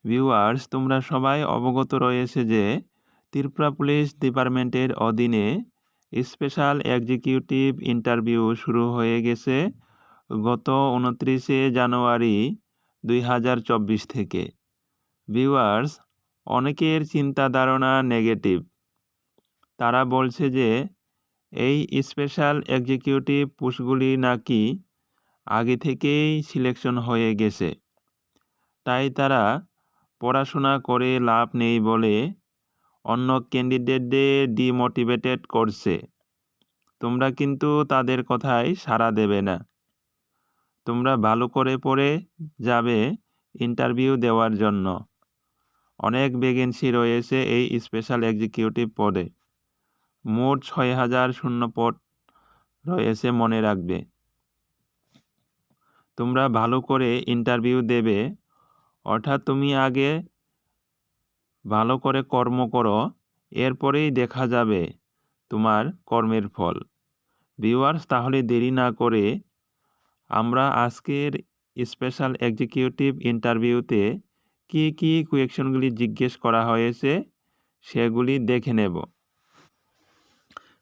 Viewers, তোমরা সবাই অবগত রয়েছে যে ত্রিপুরা পুলিশ ডিপার্টমেন্টের অধীনে স্পেশাল এক্সিকিউটিভ ইন্টারভিউ শুরু হয়ে গেছে গত 29 জানুয়ারি 2024 থেকে। ভিউয়ার্স, অনেকের চিন্তা ধারণা নেগেটিভ। তারা বলছে যে এই স্পেশাল এক্সিকিউটিভ পোস্টগুলি নাকি আগে থেকেই সিলেকশন হয়ে গেছে, তাই তারা পড়াশোনা করে লাভ নেই বলে অন্য ক্যান্ডিডেটদের ডিমোটিভেটেড করছে। তোমরা কিন্তু তাদের কথায় সাড়া দেবে না। তোমরা ভালো করে পড়ে যাবে ইন্টারভিউ দেওয়ার জন্য। অনেক ভ্যাকেন্সি রয়েছে এই স্পেশাল এক্সিকিউটিভ পদে। মোট 6,000 শূন্য পদ রয়েছে, মনে রাখবে। তোমরা ভালো করে ইন্টারভিউ দেবে, অর্থাৎ তুমি আগে ভালো করে কর্ম করো, এরপরেই দেখা যাবে তোমার কর্মের ফল। ভিউয়ার্স, তাহলে দেরি না করে আমরা আজকের স্পেশাল এক্সিকিউটিভ ইন্টারভিউতে কি কি কোয়েশ্চনগুলি জিজ্ঞেস করা হয়েছে সেগুলি দেখে নেব।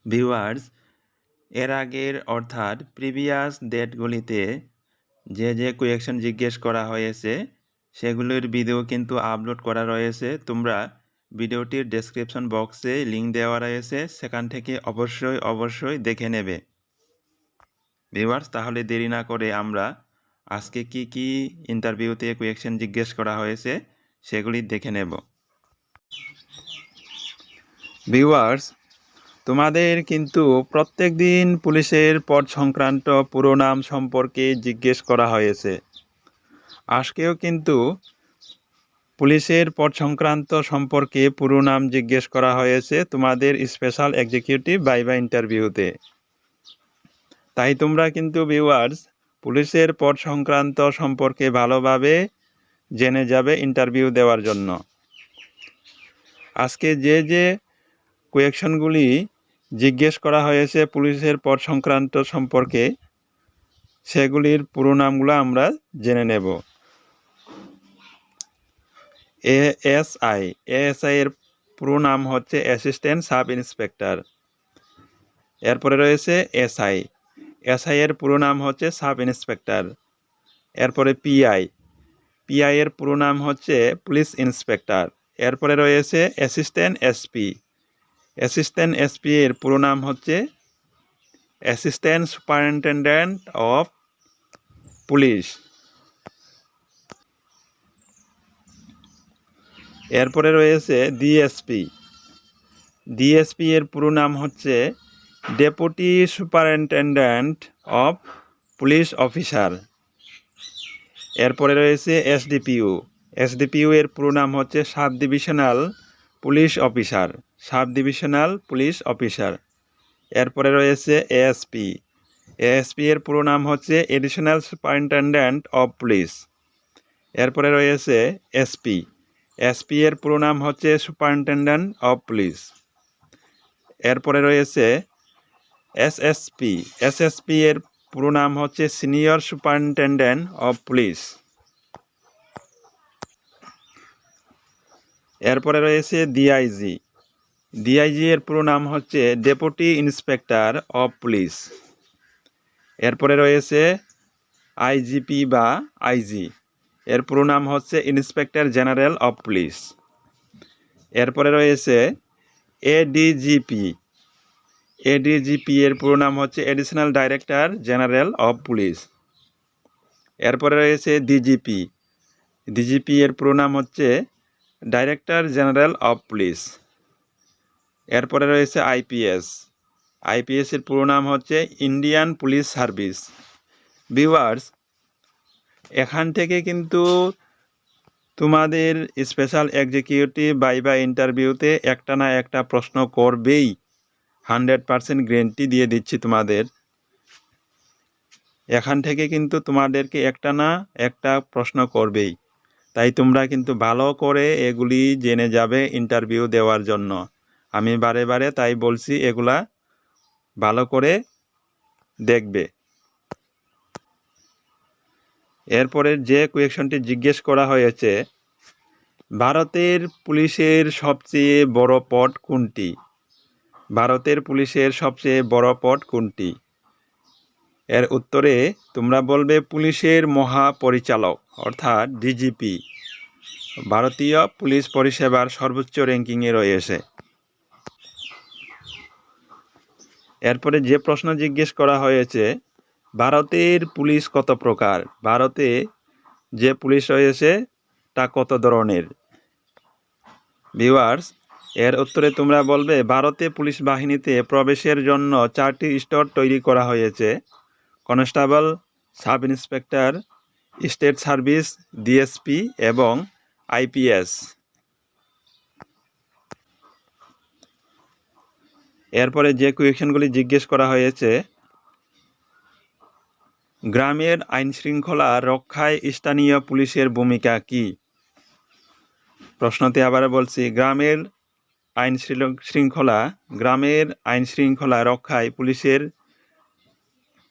ভিউয়ার্স, এর আগের অর্থাৎ প্রিভিয়াস ডেটগুলিতে যে যে কোয়েশ্চন জিজ্ঞেস করা হয়েছে সেগুলির ভিডিও কিন্তু আপলোড করা রয়েছে। তোমরা ভিডিওটির ডেসক্রিপশন বক্সে লিঙ্ক দেওয়া রয়েছে, সেখান থেকে অবশ্যই দেখে নেবে। ভিউয়ার্স, তাহলে দেরি না করে আমরা আজকে কি কি ইন্টারভিউতে কোয়েশ্চন জিজ্ঞেস করা হয়েছে সেগুলি দেখে নেব। ভিউয়ার্স, তোমাদের কিন্তু প্রত্যেক দিন পুলিশের পদ সংক্রান্ত পুরো নাম সম্পর্কে জিজ্ঞেস করা হয়েছে। আজকেও কিন্তু পুলিশের পদ সংক্রান্ত সম্পর্কে পুরো নাম জিজ্ঞেস করা হয়েছে তোমাদের স্পেশাল এক্সিকিউটিভ ভাইভা ইন্টারভিউতে। তাই তোমরা কিন্তু ভিউয়ার্স পুলিশের পদ সংক্রান্ত সম্পর্কে ভালোভাবে জেনে যাবে ইন্টারভিউ দেওয়ার জন্য। আজকে যে যে কোয়েশ্চনগুলি জিজ্ঞেস করা হয়েছে পুলিশের পদ সংক্রান্ত সম্পর্কে সেগুলির পুরো নামগুলো আমরা জেনে নেব। এএসআই এর পুরো নাম হচ্ছে অ্যাসিস্ট্যান্ট সাব ইন্সপেক্টর। এরপরে রয়েছে এসআই এর পুরো নাম হচ্ছে সাব ইন্সপেক্টর। এরপরে পিআই এর পুরো নাম হচ্ছে পুলিশ ইন্সপেক্টর। এরপরে রয়েছে অ্যাসিস্ট্যান্ট এসপি এর পুরো নাম হচ্ছে অ্যাসিস্ট্যান্ট সুপারিনটেনডেন্ট অফ পুলিশ। এরপরে রয়েছে ডিএসপি এর পুরো নাম হচ্ছে deputy superintendent of police officer. এরপরে রয়েছে এসডিপিইউ এর পুরো নাম হচ্ছে সাব ডিভিশনাল পুলিশ অফিসার। এরপরে রয়েছে এএসপি এর পুরো নাম হচ্ছে এডিশনাল সুপারিনটেনডেন্ট অফ পুলিশ। এরপরে রয়েছে এসপি এর পুরো নাম হচ্ছে সুপারিনটেনডেন্ট অফ পুলিশ। এরপরে রয়েছে এসএসপি এর পুরো নাম হচ্ছে সিনিয়র সুপারিনটেনডেন্ট অফ পুলিশ। এরপরে রয়েছে ডিআইজি এর পুরো নাম হচ্ছে ডেপুটি ইন্সপেক্টর অফ পুলিশ। এরপরে রয়েছে আইজিপি বা আইজি এর পুরো নাম হচ্ছে ইন্সপেক্টর জেনারেল অফ পুলিশ। এরপরে রয়েছে এডিজিপি এর পুরো নাম হচ্ছে additional director general of police. এরপরে রয়েছে ডিজিপি এর পুরো নাম হচ্ছে ডাইরেক্টর জেনারেল অফ পুলিশ। এরপরে রয়েছে আইপিএস এর পুরো নাম হচ্ছে ইন্ডিয়ান পুলিশ সার্ভিস। ভিউয়ার্স, এখান থেকে কিন্তু তোমাদের স্পেশাল এক্সিকিউটিভ ভাইভা ইন্টারভিউতে একটা না একটা প্রশ্ন করবেই, 100% গ্যারান্টি দিয়ে দিচ্ছি তোমাদের। এখান থেকে কিন্তু তোমাদেরকে একটা না একটা প্রশ্ন করবেই, তাই তোমরা কিন্তু ভালো করে এগুলি জেনে যাবে ইন্টারভিউ দেওয়ার জন্য। আমি বারে বারে তাই বলছি, এগুলা ভালো করে দেখবে। এরপরে যে কোয়েশ্চনটি জিজ্ঞেস করা হয়েছে ভারতের পুলিশের সবচেয়ে বড় পদ কোনটি? ভারতের পুলিশের সবচেয়ে বড় পদ কোনটি? এর উত্তরে তোমরা বলবে পুলিশের মহাপরিচালক অর্থাৎ ডিজিপি। ভারতীয় পুলিশ পরিষেবার সর্বোচ্চ র্যাঙ্কিংয়ে রয়েছে। এরপরে যে প্রশ্ন জিজ্ঞেস করা হয়েছে, ভারতের পুলিশ কত প্রকার? ভারতে যে পুলিশ রয়েছে তা কত ধরনের? ভিউয়ার্স, এর উত্তরে তোমরা বলবে ভারতে পুলিশ বাহিনীতে প্রবেশের জন্য 4টি স্তর তৈরি করা হয়েছে: constable, sub inspector, state service, DSP এবং আইপিএস। এরপরে যে কোয়েশ্চেনগুলি জিজ্ঞেস করা হয়েছে, গ্রামের আইনশৃঙ্খলা রক্ষায় স্থানীয় পুলিশের ভূমিকা কী? প্রশ্নটি আবার বলছি, গ্রামের আইনশৃঙ্খলা রক্ষায়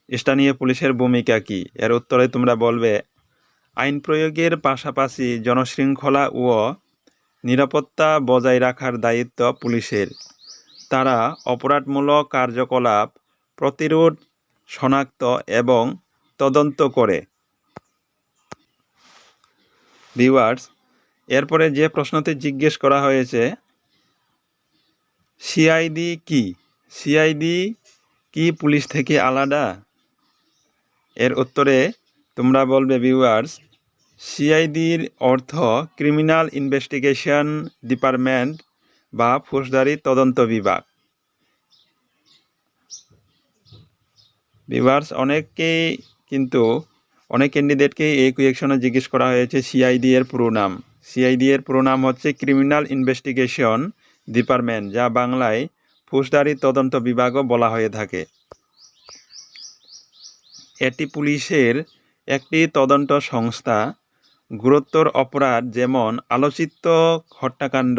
স্থানীয় পুলিশের ভূমিকা কী? এর উত্তরে তোমরা বলবে আইন প্রয়োগের পাশাপাশি জনশৃঙ্খলা ও নিরাপত্তা বজায় রাখার দায়িত্ব পুলিশের। তারা অপরাধমূলক কার্যকলাপ প্রতিরোধ, শনাক্ত এবং তদন্ত করে। ভিউয়ার্স, এরপরে যে প্রশ্নটি জিজ্ঞেস করা হয়েছে, সিআইডি কি? সিআইডি কি পুলিশ থেকে আলাদা? এর উত্তরে তোমরা বলবে ভিউয়ার্স, সিআইডির অর্থ ক্রিমিনাল ইনভেস্টিগেশন ডিপার্টমেন্ট বা ফৌজদারি তদন্ত বিভাগ। ভিউয়ার্স, অনেক ক্যান্ডিডেটকে এই কোয়েশ্চনে জিজ্ঞেস করা হয়েছে সিআইডি এর পুরো নাম। সিআইডি এর পুরো নাম হচ্ছে ক্রিমিনাল ইনভেস্টিগেশন ডিপার্টমেন্ট, যা বাংলায় ফৌজদারি তদন্ত বিভাগও বলা হয়ে থাকে। এটি পুলিশের একটি তদন্ত সংস্থা। গুরুতর অপরাধ যেমন আলোচিত হত্যাকাণ্ড,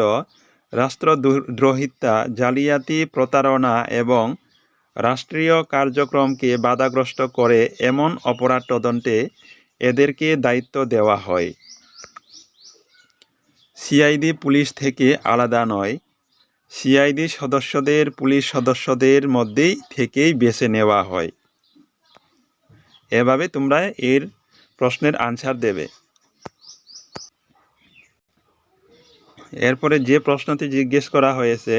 রাষ্ট্রদ্রোহিতা, জালিয়াতি, প্রতারণা এবং রাষ্ট্রীয় কার্যক্রমকে বাধাগ্রস্ত করে এমন অপরাধ তদন্তে এদেরকে দায়িত্ব দেওয়া হয়। সিআইডি পুলিশ থেকে আলাদা নয়, সিআইডি সদস্যদের পুলিশ সদস্যদের মধ্যেই থেকেই বেছে নেওয়া হয়। এভাবে তোমরা এর প্রশ্নের আনসার দেবে। এরপরে যে প্রশ্নটি জিজ্ঞেস করা হয়েছে,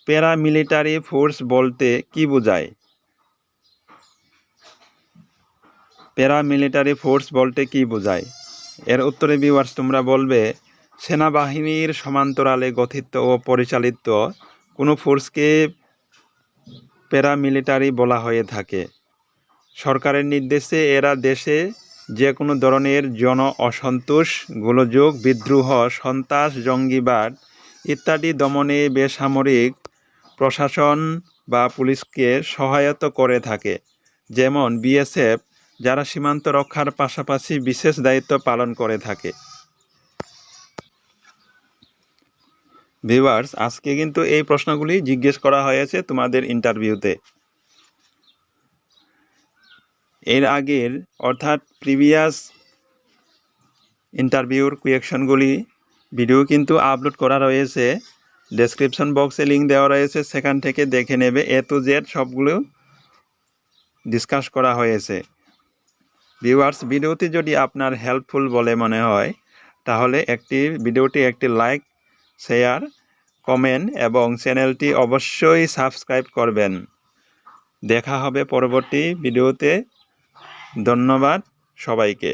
প্যারামিলিটারি ফোর্স বলতে কি বোঝায়? প্যারামিলিটারি ফোর্স বলতে কি বোঝায়? এর উত্তরে ভিউয়ার্স তোমরা বলবে সেনাবাহিনীর সমান্তরালে গঠিত ও পরিচালিত কোনো ফোর্সকে প্যারামিলিটারি বলা হয়ে থাকে। সরকারের নির্দেশে এরা দেশে যে কোনো ধরনের জন অসন্তোষ, গোলযোগ, বিদ্রোহ, সন্ত্রাস, জঙ্গিবাদ ইত্যাদি দমনে বেসামরিক প্রশাসন বা পুলিশকে সহায়তা করে থাকে। যেমন বিএসএফ, যারা সীমান্ত রক্ষার পাশাপাশি বিশেষ দায়িত্ব পালন করে থাকে। ভিউয়ার্স, আজকে কিন্তু এই প্রশ্নগুলি জিজ্ঞেস করা হয়েছে তোমাদের ইন্টারভিউতে। এর আগের অর্থাৎ প্রিভিয়াস ইন্টারভিউর কোয়েশ্চনগুলি ভিডিও কিন্তু আপলোড করা রয়েছে, ডেসক্রিপশন বক্সে লিঙ্ক দেওয়া রয়েছে, সেখান থেকে দেখে নেবে। এ টু জেড সবগুলো ডিসকাস করা হয়েছে। ভিউয়ার্স, ভিডিওটি যদি আপনার হেল্পফুল বলে মনে হয় তাহলে ভিডিওটি একটি লাইক, শেয়ার, কমেন্ট এবং চ্যানেলটি অবশ্যই সাবস্ক্রাইব করবেন। দেখা হবে পরবর্তী ভিডিওতে। ধন্যবাদ সবাইকে।